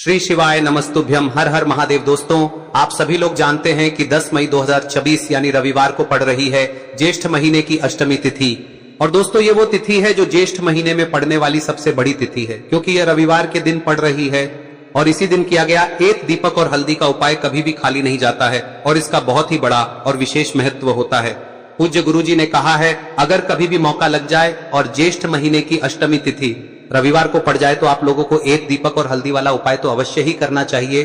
श्री शिवाय नमस्तुभ्यम। हर हर महादेव। दोस्तों, आप सभी लोग जानते हैं कि 10 मई 2024 यानी रविवार को पड़ रही है ज्येष्ठ महीने की अष्टमी तिथि। और दोस्तों, ये वो तिथि है जो ज्येष्ठ महीने में पड़ने वाली सबसे बड़ी तिथि है, क्योंकि यह रविवार के दिन पड़ रही है और इसी दिन किया गया एक दीपक और हल्दी का उपाय कभी भी खाली नहीं जाता है और इसका बहुत ही बड़ा और विशेष महत्व होता है। पूज्य गुरुजी ने कहा है, अगर कभी भी मौका लग जाए और ज्येष्ठ महीने की अष्टमी तिथि रविवार को पड़ जाए तो आप लोगों को एक दीपक और हल्दी वाला उपाय तो अवश्य ही करना चाहिए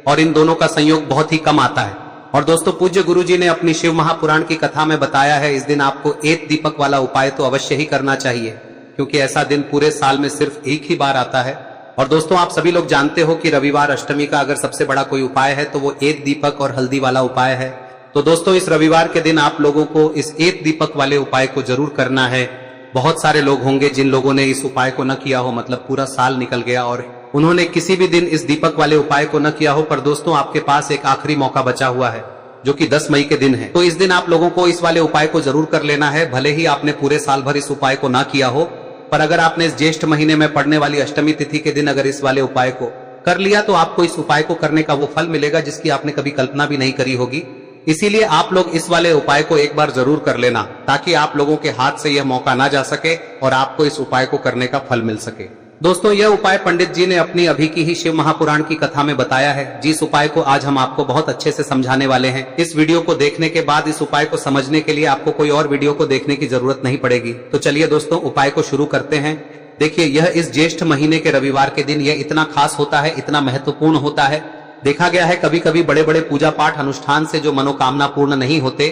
और इन दोनों का संयोग बहुत ही कम आता है। और दोस्तों, पूज्य गुरुजी ने अपनी शिव महापुराण की कथा में बताया है, इस दिन आपको एक दीपक वाला उपाय तो अवश्य ही करना चाहिए, क्योंकि ऐसा दिन पूरे साल में सिर्फ एक ही बार आता है। और दोस्तों, आप सभी लोग जानते हो कि रविवार अष्टमी का अगर सबसे बड़ा कोई उपाय है तो वो एक दीपक और हल्दी वाला उपाय है। तो दोस्तों, इस रविवार के दिन आप लोगों को इस एक दीपक वाले उपाय को जरूर करना है। बहुत सारे लोग होंगे जिन लोगों ने इस उपाय को न किया हो, मतलब पूरा साल निकल गया और उन्होंने किसी भी दिन इस दीपक वाले उपाय को न किया हो, पर दोस्तों आपके पास एक आखिरी मौका बचा हुआ है जो कि 10 मई के दिन है। तो इस दिन आप लोगों को इस वाले उपाय को जरूर कर लेना है। भले ही आपने पूरे साल भर इस उपाय को ना किया हो, पर अगर आपने इस ज्येष्ठ महीने में पड़ने वाली अष्टमी तिथि के दिन अगर इस वाले उपाय को कर लिया तो आपको इस उपाय को करने का वो फल मिलेगा जिसकी आपने कभी कल्पना भी नहीं करी होगी। इसीलिए आप लोग इस वाले उपाय को एक बार जरूर कर लेना, ताकि आप लोगों के हाथ से यह मौका ना जा सके और आपको इस उपाय को करने का फल मिल सके। दोस्तों, यह उपाय पंडित जी ने अपनी अभी की ही शिव महापुराण की कथा में बताया है, जिस उपाय को आज हम आपको बहुत अच्छे से समझाने वाले हैं। इस वीडियो को देखने के बाद इस उपाय को समझने के लिए आपको कोई और वीडियो को देखने की जरूरत नहीं पड़ेगी। तो चलिए दोस्तों, उपाय को शुरू करते हैं। देखिए, यह इस ज्येष्ठ महीने के रविवार के दिन यह इतना खास होता है, इतना महत्वपूर्ण होता है। देखा गया है कभी कभी बड़े बड़े पूजा पाठ अनुष्ठान से जो मनोकामना पूर्ण नहीं होते,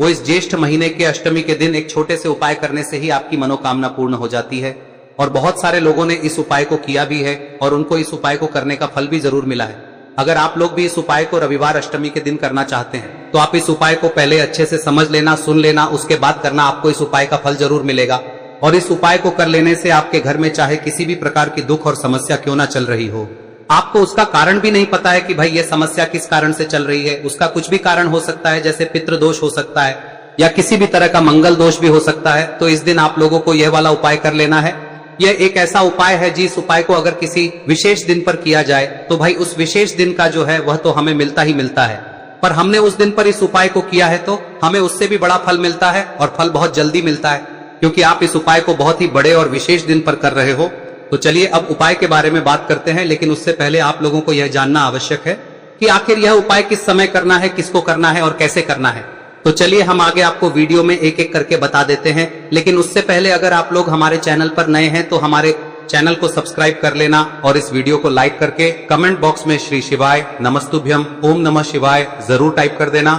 वो इस ज्येष्ठ महीने के अष्टमी के दिन एक छोटे से उपाय करने से ही आपकी मनोकामना पूर्ण हो जाती है। और बहुत सारे लोगों ने इस उपाय को किया भी है और उनको इस उपाय को करने का फल भी जरूर मिला है। अगर आप लोग भी इस उपाय को रविवार अष्टमी के दिन करना चाहते हैं तो आप इस उपाय को पहले अच्छे से समझ लेना, सुन लेना, उसके बाद करना। आपको इस उपाय का फल जरूर मिलेगा। और इस उपाय को कर लेने से आपके घर में चाहे किसी भी प्रकार की दुख और समस्या क्यों ना चल रही हो, आपको उसका कारण भी नहीं पता है कि भाई ये समस्या किस कारण से चल रही है, उसका कुछ भी कारण हो सकता है, जैसे पितृदोष हो सकता है या किसी भी तरह का मंगल दोष भी हो सकता है। तो इस दिन आप लोगों को यह वाला उपाय कर लेना है। यह एक ऐसा उपाय है जिस उपाय को अगर किसी विशेष दिन पर किया जाए तो भाई उस विशेष दिन का जो है वह तो हमें मिलता ही मिलता है, पर हमने उस दिन पर इस उपाय को किया है तो हमें उससे भी बड़ा फल मिलता है और फल बहुत जल्दी मिलता है, क्योंकि आप इस उपाय को बहुत ही बड़े और विशेष दिन पर कर रहे हो। तो चलिए अब उपाय के बारे में बात करते हैं, लेकिन उससे पहले आप लोगों को यह जानना आवश्यक है कि आखिर यह उपाय किस समय करना है, किसको करना है और कैसे करना है। तो चलिए हम आगे आपको वीडियो में एक एक करके बता देते हैं, लेकिन उससे पहले अगर आप लोग हमारे चैनल पर नए हैं तो हमारे चैनल को सब्सक्राइब कर लेना और इस वीडियो को लाइक करके कमेंट बॉक्स में श्री शिवाय नमस्तुभ्यम ओम नमः शिवाय जरूर टाइप कर देना।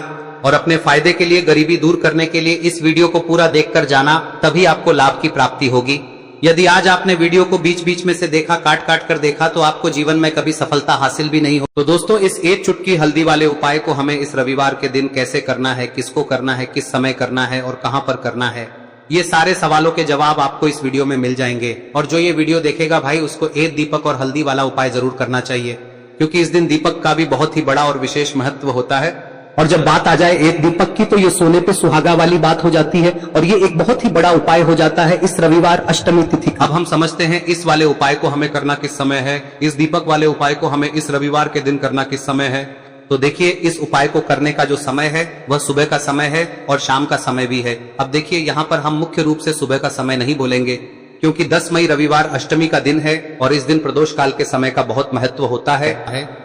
और अपने फायदे के लिए, गरीबी दूर करने के लिए इस वीडियो को पूरा देखकर जाना, तभी आपको लाभ की प्राप्ति होगी। यदि आज आपने वीडियो को बीच बीच में से देखा, काट काट कर देखा, तो आपको जीवन में कभी सफलता हासिल भी नहीं हो। तो दोस्तों, इस एक चुटकी हल्दी वाले उपाय को हमें इस रविवार के दिन कैसे करना है, किसको करना है, किस समय करना है और कहां पर करना है, ये सारे सवालों के जवाब आपको इस वीडियो में मिल जाएंगे। और जो ये वीडियो देखेगा भाई, उसको एक दीपक और हल्दी वाला उपाय जरूर करना चाहिए, क्योंकि इस दिन दीपक का भी बहुत ही बड़ा और विशेष महत्व होता है। और जब बात आ जाए एक दीपक की तो ये सोने पे सुहागा वाली बात हो जाती है और ये एक बहुत ही बड़ा उपाय हो जाता है इस रविवार अष्टमी तिथि। अब हम समझते हैं इस वाले उपाय को हमें करना किस समय है, इस दीपक वाले उपाय को हमें इस रविवार के दिन करना किस समय है। तो देखिए, इस उपाय को करने का जो समय है वह सुबह का समय है और शाम का समय भी है। अब देखिए, यहाँ पर हम मुख्य रूप से सुबह का समय नहीं बोलेंगे, क्योंकि 10 मई रविवार अष्टमी का दिन है और इस दिन प्रदोष काल के समय का बहुत महत्व होता है।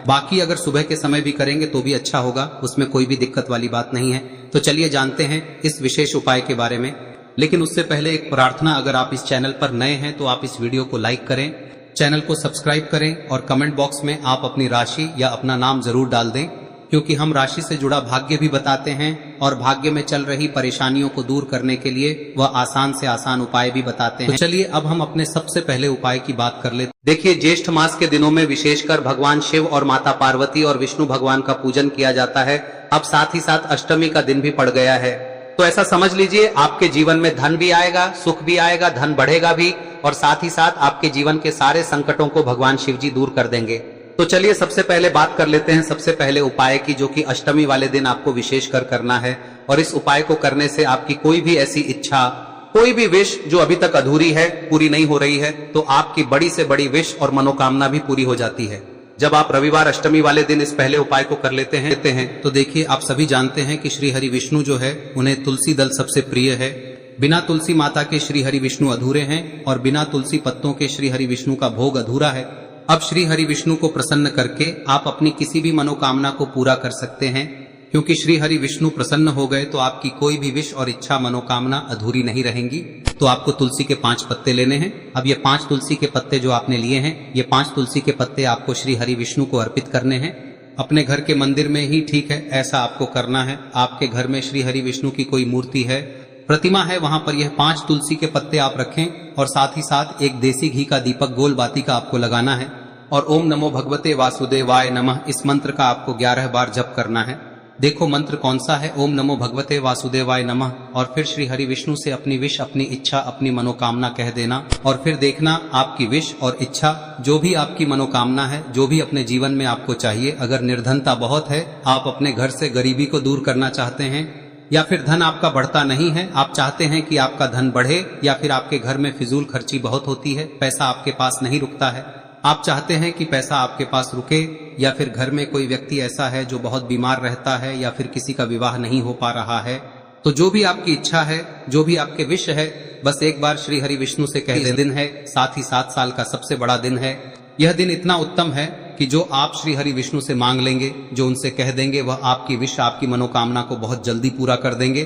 बाकी अगर सुबह के समय भी करेंगे तो भी अच्छा होगा, उसमें कोई भी दिक्कत वाली बात नहीं है। तो चलिए जानते हैं इस विशेष उपाय के बारे में। लेकिन उससे पहले एक प्रार्थना, अगर आप इस चैनल पर नए हैं तो आप इस वीडियो को लाइक करें, चैनल को सब्सक्राइब करें और कमेंट बॉक्स में आप अपनी राशि या अपना नाम जरूर डाल दें, क्योंकि हम राशि से जुड़ा भाग्य भी बताते हैं और भाग्य में चल रही परेशानियों को दूर करने के लिए वह आसान से आसान उपाय भी बताते हैं। तो चलिए अब हम अपने सबसे पहले उपाय की बात कर लेते। देखिए, ज्येष्ठ मास के दिनों में विशेषकर भगवान शिव और माता पार्वती और विष्णु भगवान का पूजन किया जाता है। अब साथ ही साथ अष्टमी का दिन भी पड़ गया है, तो ऐसा समझ लीजिए आपके जीवन में धन भी आएगा, सुख भी आएगा, धन बढ़ेगा भी, और साथ ही साथ आपके जीवन के सारे संकटों को भगवान शिव जी दूर कर देंगे। तो चलिए सबसे पहले बात कर लेते हैं सबसे पहले उपाय की, जो कि अष्टमी वाले दिन आपको विशेष कर करना है। और इस उपाय को करने से आपकी कोई भी ऐसी इच्छा, कोई भी विश जो अभी तक अधूरी है, पूरी नहीं हो रही है, तो आपकी बड़ी से बड़ी विश और मनोकामना भी पूरी हो जाती है। जब आप रविवार अष्टमी वाले दिन इस पहले उपाय को कर लेते हैं तो देखिए, आप सभी जानते हैं कि श्री हरि विष्णु जो है उन्हें तुलसी दल सबसे प्रिय है। बिना तुलसी माता के श्री हरि विष्णु अधूरे हैं और बिना तुलसी पत्तों के श्री हरि विष्णु का भोग अधूरा है। अब श्री हरि विष्णु को प्रसन्न करके आप अपनी किसी भी मनोकामना को पूरा कर सकते हैं, क्योंकि श्री हरि विष्णु प्रसन्न हो गए तो आपकी कोई भी विश और इच्छा मनोकामना अधूरी नहीं रहेंगी। तो आपको तुलसी के 5 पत्ते लेने हैं। अब ये 5 तुलसी के पत्ते जो आपने लिए हैं, ये 5 तुलसी के पत्ते आपको श्री हरि विष्णु को अर्पित करने हैं। अपने घर के मंदिर में ही ठीक है, ऐसा आपको करना है। आपके घर में श्री हरि विष्णु की कोई मूर्ति है, प्रतिमा है, वहां पर यह 5 तुलसी के पत्ते आप रखें और साथ ही साथ एक देसी घी का दीपक गोल बाती का आपको लगाना है और ओम नमो भगवते वासुदेवाय नमः इस मंत्र का आपको 11 बार जप करना है। देखो मंत्र कौन सा है, ओम नमो भगवते वासुदेवाय नमः, और फिर श्री हरि विष्णु से अपनी विश, अपनी इच्छा, अपनी मनोकामना कह देना और फिर देखना आपकी विश और इच्छा, जो भी आपकी मनोकामना है, जो भी अपने जीवन में आपको चाहिए। अगर निर्धनता बहुत है, आप अपने घर से गरीबी को दूर करना चाहते हैं, या फिर धन आपका बढ़ता नहीं है, आप चाहते हैं कि आपका धन बढ़े, या फिर आपके घर में फिजूल खर्ची बहुत होती है, पैसा आपके पास नहीं रुकता है, आप चाहते हैं कि पैसा आपके पास रुके, या फिर घर में कोई व्यक्ति ऐसा है जो बहुत बीमार रहता है, या फिर किसी का विवाह नहीं हो पा रहा है, तो जो भी आपकी इच्छा है, जो भी आपके विश है, बस एक बार श्री हरि विष्णु से कह दें। दिन है, साथ ही 7 साल का सबसे बड़ा दिन है। यह दिन इतना उत्तम है कि जो आप श्री हरि विष्णु से मांग लेंगे, जो उनसे कह देंगे, वह आपकी विश, आपकी मनोकामना को बहुत जल्दी पूरा कर देंगे।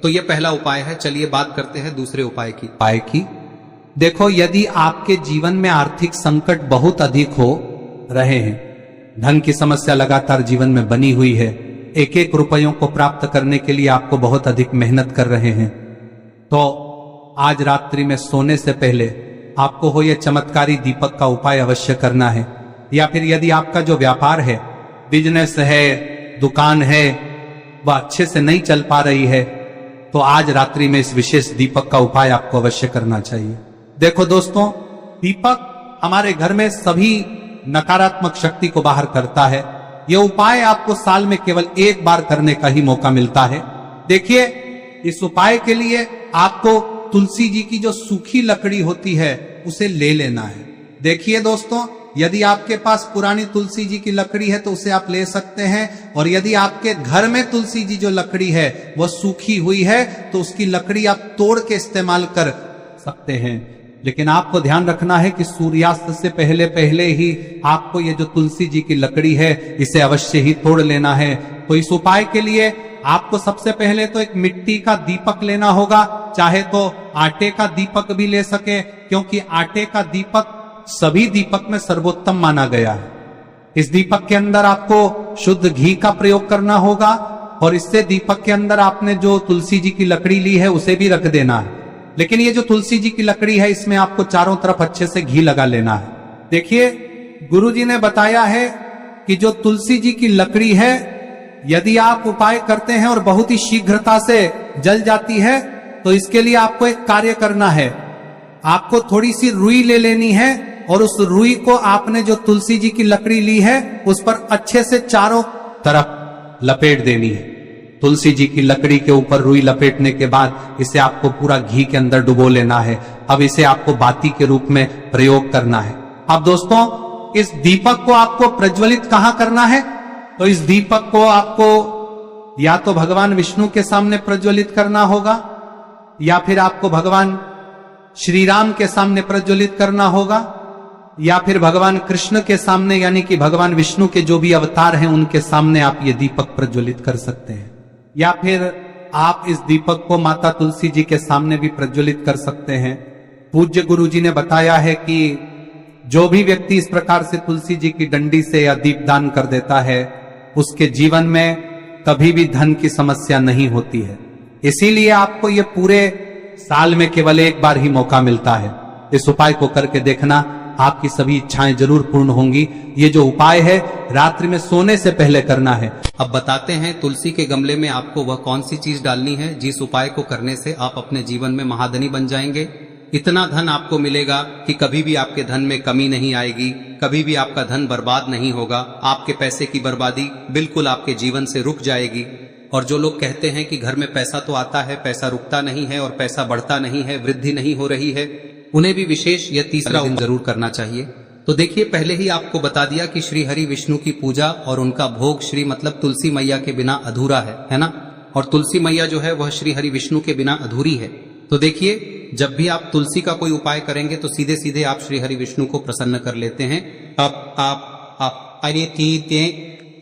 तो यह पहला उपाय है। चलिए बात करते हैं दूसरे उपाय की। देखो, यदि आपके जीवन में आर्थिक संकट बहुत अधिक हो रहे हैं, धन की समस्या लगातार जीवन में बनी हुई है, एक एक रुपयों को प्राप्त करने के लिए आपको बहुत अधिक मेहनत कर रहे हैं, तो आज रात्रि में सोने से पहले आपको हो यह चमत्कारी दीपक का उपाय अवश्य करना है। या फिर यदि आपका जो व्यापार है, बिजनेस है, दुकान है, वह अच्छे से नहीं चल पा रही है, तो आज रात्रि में इस विशेष दीपक का उपाय आपको अवश्य करना चाहिए। देखो दोस्तों, दीपक हमारे घर में सभी नकारात्मक शक्ति को बाहर करता है। यह उपाय आपको साल में केवल एक बार करने का ही मौका मिलता है। देखिए, इस उपाय के लिए आपको तुलसी जी की जो सूखी लकड़ी होती है उसे ले लेना है। देखिए दोस्तों, यदि आपके पास पुरानी तुलसी जी की लकड़ी है तो उसे आप ले सकते हैं, और यदि आपके घर में तुलसी जी जो लकड़ी है वह सूखी हुई है तो उसकी लकड़ी आप तोड़ के इस्तेमाल कर सकते हैं। लेकिन आपको ध्यान रखना है कि सूर्यास्त से पहले पहले ही आपको ये जो तुलसी जी की लकड़ी है इसे अवश्य ही तोड़ लेना है। तो इस उपाय के लिए आपको सबसे पहले तो एक मिट्टी का दीपक लेना होगा, चाहे तो आटे का दीपक भी ले सके, क्योंकि आटे का दीपक सभी दीपक में सर्वोत्तम माना गया है। इस दीपक के अंदर आपको शुद्ध घी का प्रयोग करना होगा, और इससे दीपक के अंदर आपने जो तुलसी जी की लकड़ी ली है उसे भी रख देना है। लेकिन ये जो तुलसी जी की लकड़ी है, इसमें आपको चारों तरफ अच्छे से घी लगा लेना है। देखिए, गुरुजी ने बताया है कि जो तुलसी जी की लकड़ी है, यदि आप उपाय करते हैं और बहुत ही शीघ्रता से जल जाती है, तो इसके लिए आपको एक कार्य करना है। आपको थोड़ी सी रुई ले लेनी है, और उस रुई को आपने जो तुलसी जी की लकड़ी ली है उस पर अच्छे से चारों तरफ लपेट देनी है। तुलसी जी की लकड़ी के ऊपर रुई लपेटने के बाद इसे आपको पूरा घी के अंदर डुबो लेना है। अब इसे आपको बाती के रूप में प्रयोग करना है। अब दोस्तों, इस दीपक को आपको प्रज्वलित कहां करना है? तो इस दीपक को आपको या तो भगवान विष्णु के सामने प्रज्वलित करना होगा, या फिर आपको भगवान श्री राम के सामने प्रज्वलित करना होगा, या फिर भगवान कृष्ण के सामने, यानी कि भगवान विष्णु के जो भी अवतार हैं उनके सामने आप ये दीपक प्रज्वलित कर सकते हैं। या फिर आप इस दीपक को माता तुलसी जी के सामने भी प्रज्वलित कर सकते हैं। पूज्य गुरु जी ने बताया है कि जो भी व्यक्ति इस प्रकार से तुलसी जी की डंडी से या दीपदान कर देता है, उसके जीवन में कभी भी धन की समस्या नहीं होती है। इसीलिए आपको ये पूरे साल में केवल एक बार ही मौका मिलता है। इस उपाय को करके देखना, आपकी सभी इच्छाएं जरूर पूर्ण होंगी। ये जो उपाय है रात्रि में सोने से पहले करना है। अब बताते हैं तुलसी के गमले में आपको वह कौन सी चीज डालनी है जिस उपाय को करने से आप अपने जीवन में महाधनी बन जाएंगे। इतना धन आपको मिलेगा कि कभी भी आपके धन में कमी नहीं आएगी, कभी भी आपका धन बर्बाद नहीं होगा। आपके पैसे की बर्बादी बिल्कुल आपके जीवन से रुक जाएगी। और जो लोग कहते हैं कि घर में पैसा तो आता है, पैसा रुकता नहीं है और पैसा बढ़ता नहीं है, वृद्धि नहीं हो रही है, उन्हें भी विशेष यह तीसरा दिन जरूर करना चाहिए। तो देखिए, पहले ही आपको बता दिया कि श्री हरि विष्णु की पूजा और उनका भोग श्री मतलब तुलसी मैया के बिना अधूरा है ना। और तुलसी मैया जो है वह श्री हरि विष्णु के बिना अधूरी है। तो देखिए, जब भी आप तुलसी का कोई उपाय करेंगे तो सीधे सीधे आप श्री हरि विष्णु को प्रसन्न कर लेते हैं।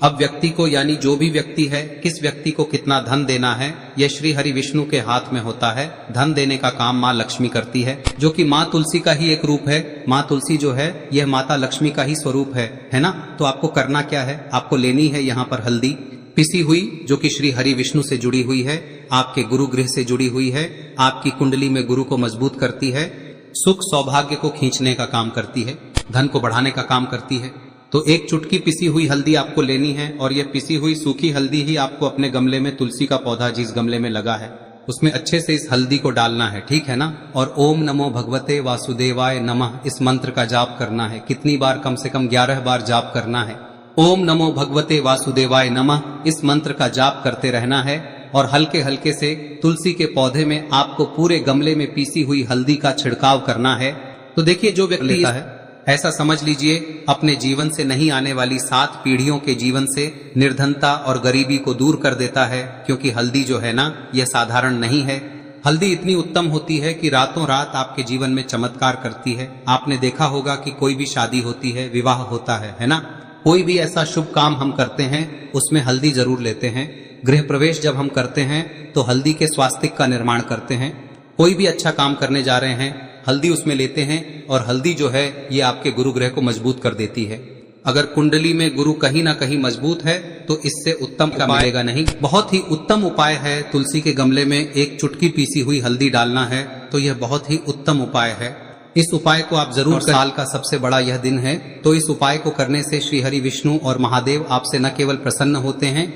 अब व्यक्ति को, यानी जो भी व्यक्ति है, किस व्यक्ति को कितना धन देना है, यह श्री हरि विष्णु के हाथ में होता है। धन देने का काम माँ लक्ष्मी करती है, जो कि माँ तुलसी का ही एक रूप है। माँ तुलसी जो है यह माता लक्ष्मी का ही स्वरूप है ना। तो आपको करना क्या है, आपको लेनी है यहाँ पर हल्दी पिसी हुई, जो कि श्री हरि विष्णु से जुड़ी हुई है, आपके गुरु गृह से जुड़ी हुई है, आपकी कुंडली में गुरु को मजबूत करती है, सुख सौभाग्य को खींचने का काम करती है, धन को बढ़ाने का काम करती है। तो एक चुटकी पिसी हुई हल्दी आपको लेनी है, और यह पिसी हुई सूखी हल्दी ही आपको अपने गमले में, तुलसी का पौधा जिस गमले में लगा है उसमें अच्छे से इस हल्दी को डालना है, ठीक है ना। और ओम नमो भगवते वासुदेवाय नमः इस मंत्र का जाप करना है। कितनी बार? कम से कम 11 बार जाप करना है। ओम नमो भगवते वासुदेवाय नमः इस मंत्र का जाप करते रहना है, और हल्के हल्के से तुलसी के पौधे में आपको पूरे गमले में पीसी हुई हल्दी का छिड़काव करना है। तो देखिए, जो व्यक्ति लेता है, ऐसा समझ लीजिए अपने जीवन से नहीं आने वाली 7 पीढ़ियों के जीवन से निर्धनता और गरीबी को दूर कर देता है। क्योंकि हल्दी जो है ना, यह साधारण नहीं है। हल्दी इतनी उत्तम होती है कि रातों रात आपके जीवन में चमत्कार करती है। आपने देखा होगा कि कोई भी शादी होती है, विवाह होता है ना, कोई भी ऐसा शुभ काम हम करते हैं उसमें हल्दी जरूर लेते हैं। गृह प्रवेश जब हम करते हैं तो हल्दी के स्वास्तिक का निर्माण करते हैं। कोई भी अच्छा काम करने जा रहे हैं, हल्दी उसमें लेते हैं, और हल्दी जो है ये आपके गुरु ग्रह को मजबूत कर देती है। अगर कुंडली में गुरु कहीं ना कहीं मजबूत है तो इससे उत्तम क्या मिलेगा नहीं। बहुत ही उत्तम उपाय है, तुलसी के गमले में एक चुटकी पीसी हुई हल्दी डालना है, तो यह बहुत ही उत्तम उपाय है। इस उपाय को आप जरूर, साल का सबसे बड़ा यह दिन है, तो इस उपाय को करने से श्री हरि विष्णु और महादेव आपसे न केवल प्रसन्न होते हैं,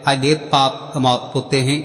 पाप होते हैं,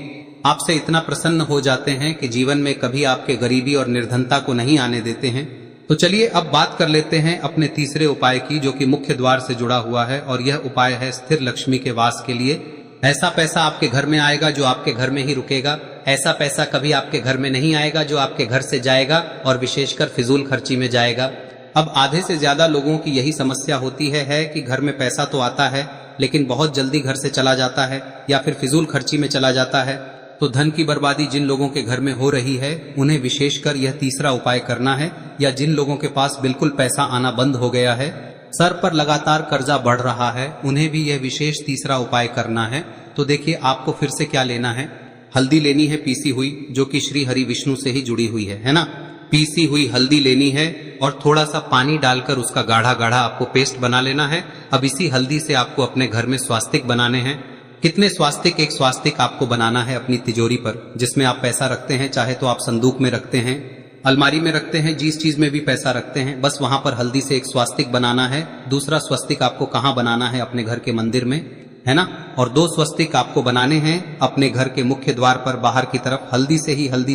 आपसे इतना प्रसन्न हो जाते हैं कि जीवन में कभी आपके गरीबी और निर्धनता को नहीं आने देते हैं। तो चलिए अब बात कर लेते हैं अपने तीसरे उपाय की, जो कि मुख्य द्वार से जुड़ा हुआ है, और यह उपाय है स्थिर लक्ष्मी के वास के लिए। ऐसा पैसा आपके घर में आएगा जो आपके घर में ही रुकेगा। ऐसा पैसा कभी आपके घर में नहीं आएगा जो आपके घर से जाएगा, और विशेषकर फिजूल खर्ची में जाएगा। अब आधे से ज्यादा लोगों की यही समस्या होती है कि घर में पैसा तो आता है लेकिन बहुत जल्दी घर से चला जाता है, या फिर फिजूल खर्ची में चला जाता है। तो धन की बर्बादी जिन लोगों के घर में हो रही है उन्हें विशेषकर यह तीसरा उपाय करना है, या जिन लोगों के पास बिल्कुल पैसा आना बंद हो गया है, सर पर लगातार कर्जा बढ़ रहा है, उन्हें भी यह विशेष तीसरा उपाय करना है। तो देखिए, आपको फिर से क्या लेना है, हल्दी लेनी है पीसी हुई, जो कि श्री हरि विष्णु से ही जुड़ी हुई है ना। पीसी हुई हल्दी लेनी है और थोड़ा सा पानी डालकर उसका गाढ़ा गाढ़ा आपको पेस्ट बना लेना है। अब इसी हल्दी से आपको अपने घर में स्वास्तिक बनाने हैं। कितने स्वास्तिक? एक स्वास्तिक आपको बनाना है अपनी तिजोरी पर, जिसमें आप पैसा रखते हैं, चाहे तो आप संदूक में रखते हैं, अलमारी में रखते हैं, जिस चीज में भी पैसा रखते हैं, बस वहां पर हल्दी से एक स्वास्तिक बनाना है। दूसरा स्वस्तिक आपको कहाँ बनाना है? अपने घर के मंदिर में, है ना। और 2 स्वस्तिक आपको बनाने हैं अपने घर के मुख्य द्वार पर बाहर की तरफ। हल्दी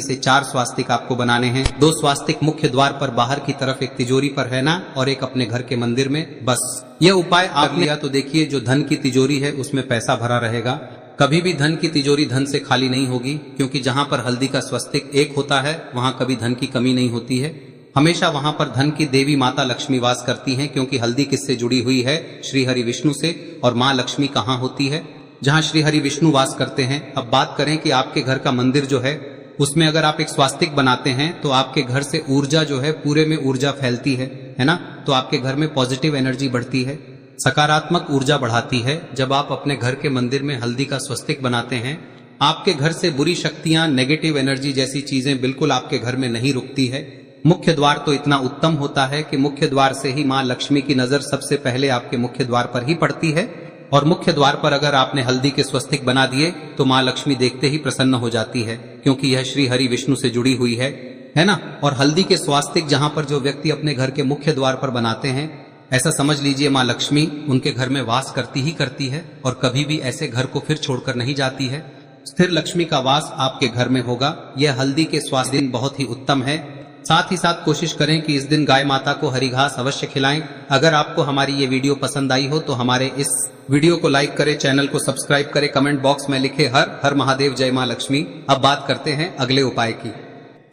से 4 स्वास्तिक आपको बनाने हैं। 2 स्वास्तिक मुख्य द्वार पर बाहर की तरफ, एक तिजोरी पर, है ना, और एक अपने घर के मंदिर में। बस यह उपाय आप लिया तो देखिए, जो धन की तिजोरी है उसमें पैसा भरा रहेगा। कभी भी धन की तिजोरी धन से खाली नहीं होगी, क्योंकि जहां पर हल्दी का स्वस्तिक एक होता है वहां कभी धन की कमी नहीं होती है। हमेशा वहां पर धन की देवी माता लक्ष्मी वास करती हैं, क्योंकि हल्दी किससे जुड़ी हुई है? श्री हरि विष्णु से। और माँ लक्ष्मी कहाँ होती है? जहां श्री हरि विष्णु वास करते हैं। अब बात करें कि आपके घर का मंदिर जो है उसमें अगर आप एक स्वास्तिक बनाते हैं तो आपके घर से ऊर्जा जो है, पूरे में ऊर्जा फैलती है ना। तो आपके घर में पॉजिटिव एनर्जी बढ़ती है, सकारात्मक ऊर्जा बढ़ाती है। जब आप अपने घर के मंदिर में हल्दी का स्वस्तिक बनाते हैं, आपके घर से बुरी शक्तियां, नेगेटिव एनर्जी जैसी चीजें बिल्कुल आपके घर में नहीं रुकती है। मुख्य द्वार तो इतना उत्तम होता है कि मुख्य द्वार से ही माँ लक्ष्मी की नजर सबसे पहले आपके मुख्य द्वार पर ही पड़ती है। और मुख्य द्वार पर अगर आपने हल्दी के स्वस्तिक बना दिए तो माँ लक्ष्मी देखते ही प्रसन्न हो जाती है, क्योंकि यह श्री हरि विष्णु से जुड़ी हुई है ना। और हल्दी के स्वास्तिक जहां पर जो व्यक्ति अपने घर के मुख्य द्वार पर बनाते हैं, ऐसा समझ लीजिए माँ लक्ष्मी उनके घर में वास करती ही करती है, और कभी भी ऐसे घर को फिर छोड़कर नहीं जाती है। स्थिर लक्ष्मी का वास आपके घर में होगा। यह हल्दी के स्वास्थ्य दिन बहुत ही उत्तम है। साथ ही साथ कोशिश करें कि इस दिन गाय माता को हरी घास अवश्य खिलाएं। अगर आपको हमारी ये वीडियो पसंद आई हो तो हमारे इस वीडियो को लाइक करें, चैनल को सब्सक्राइब करें, कमेंट बॉक्स में लिखे हर हर महादेव, जय माँ लक्ष्मी। अब बात करते हैं अगले उपाय की।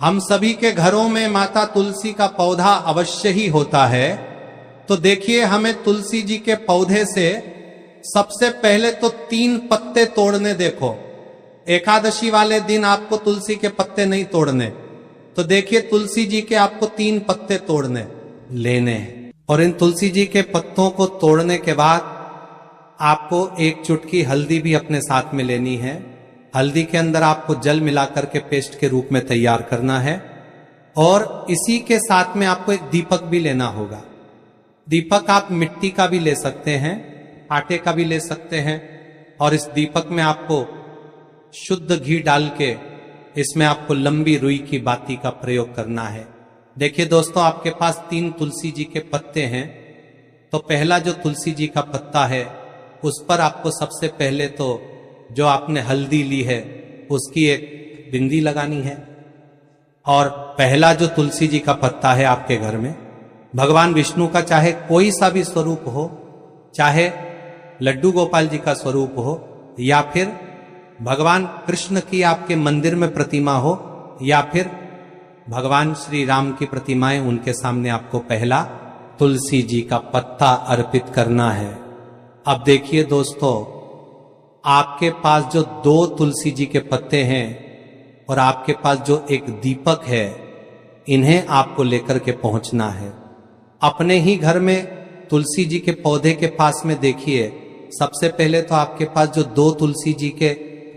हम सभी के घरों में माता तुलसी का पौधा अवश्य ही होता है, तो देखिए, हमें तुलसी जी के पौधे से सबसे पहले तो 3 पत्ते तोड़ने। देखो, एकादशी वाले दिन आपको तुलसी के पत्ते नहीं तोड़ने, तो देखिए तुलसी जी के आपको 3 पत्ते तोड़ने लेने हैं। और इन तुलसी जी के पत्तों को तोड़ने के बाद आपको 1 चुटकी हल्दी भी अपने साथ में लेनी है। हल्दी के अंदर आपको जल मिलाकर के पेस्ट के रूप में तैयार करना है। और इसी के साथ में आपको एक दीपक भी लेना होगा। दीपक आप मिट्टी का भी ले सकते हैं, आटे का भी ले सकते हैं। और इस दीपक में आपको शुद्ध घी डाल के इसमें आपको लंबी रुई की बाती का प्रयोग करना है। देखिए दोस्तों, आपके पास 3 तुलसी जी के पत्ते हैं, तो पहला जो तुलसी जी का पत्ता है उस पर आपको सबसे पहले तो जो आपने हल्दी ली है उसकी एक बिंदी लगानी है। और पहला जो तुलसी जी का पत्ता है आपके घर में, भगवान विष्णु का चाहे कोई सा भी स्वरूप हो, चाहे लड्डू गोपाल जी का स्वरूप हो, या फिर भगवान कृष्ण की आपके मंदिर में प्रतिमा हो, या फिर भगवान श्री राम की प्रतिमाएं, उनके सामने आपको पहला तुलसी जी का पत्ता अर्पित करना है। अब देखिए दोस्तों, आपके पास जो 2 तुलसी जी के पत्ते हैं और आपके पास जो एक दीपक है, इन्हें आपको लेकर के पहुंचना है। अपने ही घर में तुलसी जी के पौधे के पास में देखिए, सबसे पहले तो आपके पास जो 2 तुलसी जी के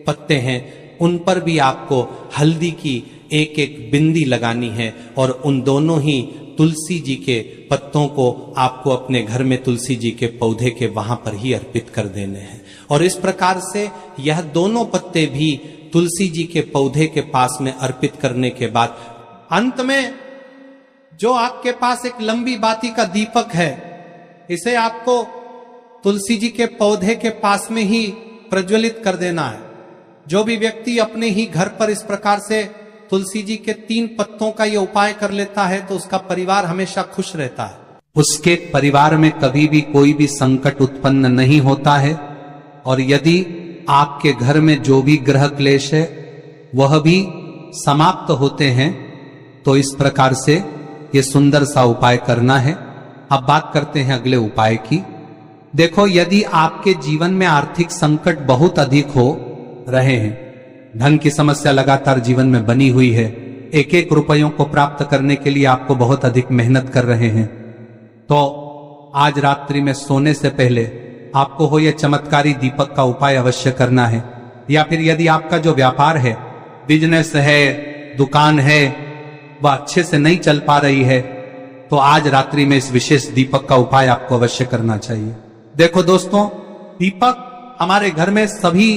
पत्ते हैं उन पर भी आपको हल्दी की एक एक बिंदी लगानी है। और उन दोनों ही तुलसी जी के पत्तों को आपको अपने घर में तुलसी जी के पौधे के वहां पर ही अर्पित कर देने हैं। और इस प्रकार से यह दोनों पत्ते भी तुलसी जी के पौधे के पास में अर्पित करने के बाद अंत में जो आपके पास एक लंबी बाती का दीपक है, इसे आपको तुलसी जी के पौधे के पास में ही प्रज्वलित कर देना है। जो भी व्यक्ति अपने ही घर पर इस प्रकार से तुलसी जी के 3 पत्तों का ये उपाय कर लेता है तो उसका परिवार हमेशा खुश रहता है। उसके परिवार में कभी भी कोई भी संकट उत्पन्न नहीं होता है। और यदि आपके घर में जो भी ग्रह क्लेश है वह भी समाप्त होते हैं, तो इस प्रकार से ये सुंदर सा उपाय करना है। अब बात करते हैं अगले उपाय की। देखो, यदि आपके जीवन में आर्थिक संकट बहुत अधिक हो रहे हैं, धन की समस्या लगातार जीवन में बनी हुई है, 1-1 रुपयों को प्राप्त करने के लिए आपको बहुत अधिक मेहनत कर रहे हैं, तो आज रात्रि में सोने से पहले आपको हो यह चमत्कारी दीपक का उपाय अवश्य करना है। या फिर यदि आपका जो व्यापार है, बिजनेस है, दुकान है, वह अच्छे से नहीं चल पा रही है, तो आज रात्रि में इस विशेष दीपक का उपाय आपको अवश्य करना चाहिए। देखो दोस्तों, दीपक हमारे घर में सभी